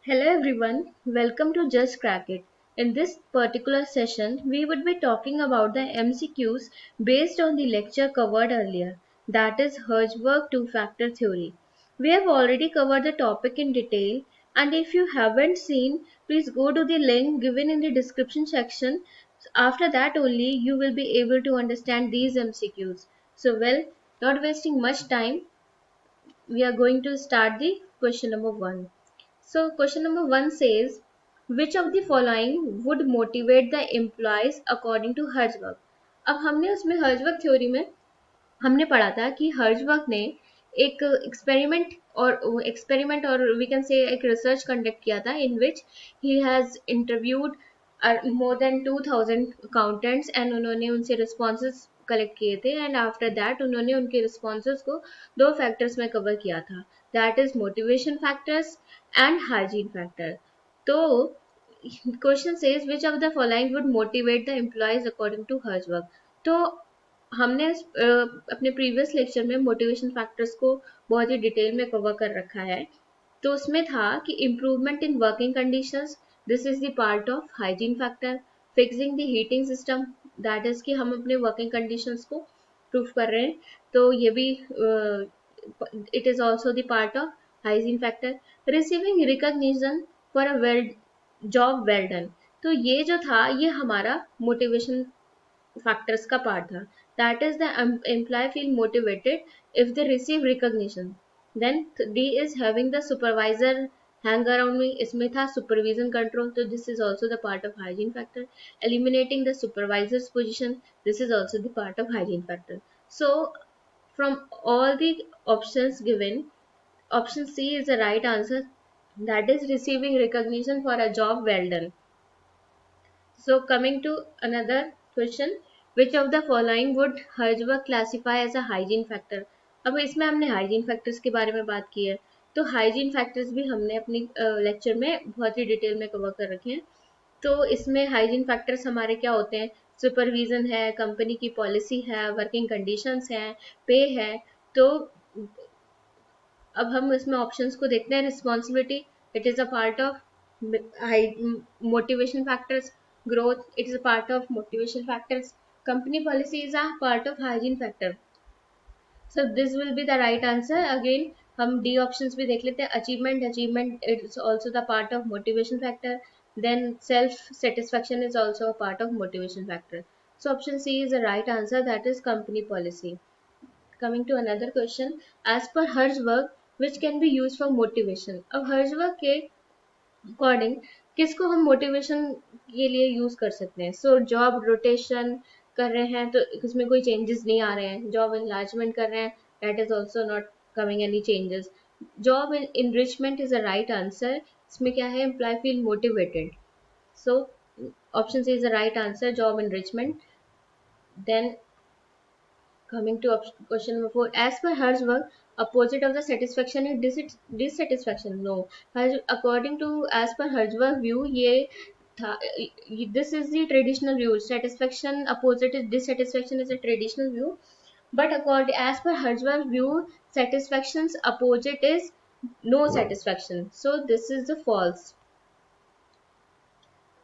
Hello everyone, welcome to Just Crack It. In this particular session, we would be talking about the MCQs based on the lecture covered earlier, that is Hertzberg two-factor theory. We have already covered the topic in detail, and if you haven't seen, please go to the link given in the description section. After that only you will be able to understand these MCQs. Not wasting much time, we are going to start the question number 1. So question number 1 says, which of the following would motivate the employees according to Hertzberg? अब हमने उसमें Herzberg theory में हमने पढ़ा था कि Herzberg ने एक एक्सपेरिमेंट और वी कैन से एक रिसर्च कंडक्ट किया था in which he has interviewed more than 2000 accountants and उन्होंने उनसे रिस्पॉन्सेज कलेक्ट किए थे एंड आफ्टर दैट उन्होंने उनके रिस्पॉन्सेज को दो फैक्टर्स में कवर किया था, that is motivation factors and hygiene factor. तो question says which of the following would motivate the employees according to Herzberg. तो हमने अपने प्रीवियस लेक्चर में मोटिवेशन फैक्टर्स को बहुत ही डिटेल में कवर कर रखा है. तो उसमें था कि improvement in working conditions, this is the part of hygiene factor. Fixing the heating system, that is कि हम अपने वर्किंग कंडीशंस को प्रूफ कर रहे हैं, तो ये भी it is also the part of hygiene factor. Receiving recognition for a well job well done, तो ये जो था ये हमारा मोटिवेशन factors का part था. That is the employee feel motivated if they receive recognition. Then D is having the supervisor hang around me, इसमें था supervision control, तो this is also the part of hygiene factor. Eliminating the supervisor's position, this is also the part of hygiene factor. So from all the options given, option C is the right answer, that is receiving recognition for a job well done. So coming to another question, which of the following would Hertzberg classify as a hygiene factor? अब इसमें हमने hygiene factors के बारे में बात की है, तो hygiene factors भी हमने अपनी लेक्चर में बहुत ही डिटेल में कवर कर रखे हैं. तो इसमें hygiene factors हमारे क्या होते हैं? सुपरविजन है, कंपनी की पॉलिसी है, वर्किंग कंडीशंस है, पे है. तो अब हम इसमें ऑप्शंस को देखते हैं. Responsibility, it is a part of motivation factors. Growth, it is a part of motivation factors. Company policy is a part of hygiene factor. So this will be the right answer. Again हम D options भी देख लेते हैं. Achievement is also the part of motivation factor. Then self satisfaction is also a part of motivation factor. So option C is the right answer, that is company policy. Coming to another question, as per Hertzberg, which can be used for motivation. अब Hertzberg के according किसको हम motivation के लिए use कर सकते हैं? So job rotation कर रहे हैं तो इसमें कोई चेंजेस नहीं आ रहे हैं. जॉब एनलार्जमेंट कर रहे हैं, that is also not coming any changes. Job enrichment is a right answer. इसमें क्या है? Employ feel motivated. So option C is the right answer, job enrichment. Then coming to question number 4, as per Hertzberg, opposite of the satisfaction is dissatisfaction. No, according to as per Hertzberg view, ये था, this is the traditional view. Satisfaction opposite is dissatisfaction is a traditional view, but according as per Hertzberg view, satisfaction's opposite is no satisfaction. So this is the false.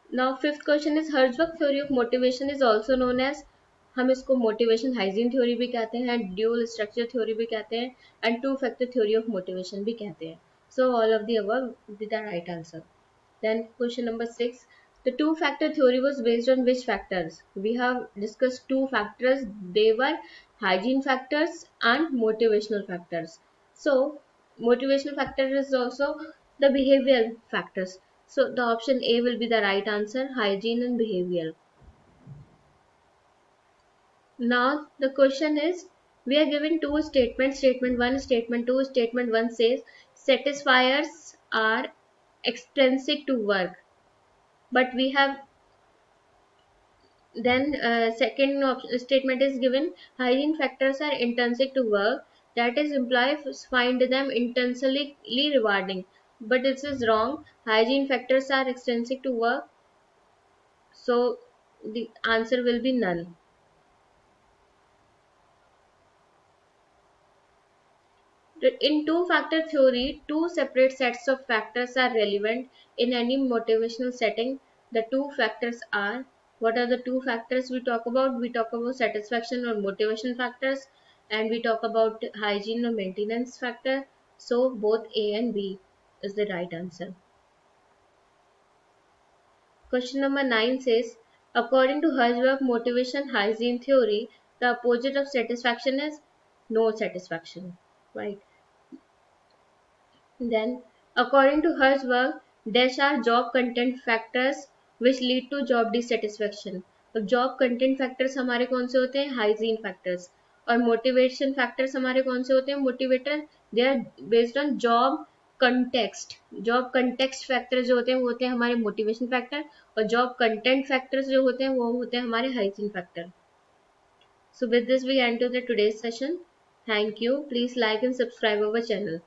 Now fifth question is Hertzberg theory of motivation is also known as, हम इसको motivation hygiene theory भी कहते हैं, dual structure theory भी कहते हैं, and two factor theory of motivation भी कहते हैं. So all of the above with the right answer. Then question number 6, the two factor theory was based on which factors? We have discussed two factors, they were hygiene factors and motivational factors. So motivational factor is also the behavioral factors. So the option A will be the right answer, hygiene and behavior. Now the question is, we are given two statements, statement 1, statement 2. Statement 1 says satisfiers are extrinsic to work, but we have then statement is given, hygiene factors are intrinsic to work, that is employees find them intrinsically rewarding, but this is wrong. Hygiene factors are extrinsic to work, so the answer will be none. In two factor theory, two separate sets of factors are relevant in any motivational setting. The two factors are, what are the two factors we talk about? We talk about satisfaction or motivation factors, and we talk about hygiene or maintenance factor. So both A and B is the right answer. Question number 9 says, according to Herzberg motivation hygiene theory, the opposite of satisfaction is no satisfaction, right? Then, according to Herzberg, dash are job content factors which lead to job dissatisfaction. तो job content factors हमारे कौन से होते हैं? Hygiene factors. और motivation factors हमारे कौन से होते हैं? Motivator. They are based on job context. Job context factors जो होते हैं वो होते हैं हमारे motivation factor, और job content factors जो होते हैं वो होते हैं हमारे hygiene factor. So with this we end to the today's session. Thank you. Please like and subscribe our channel.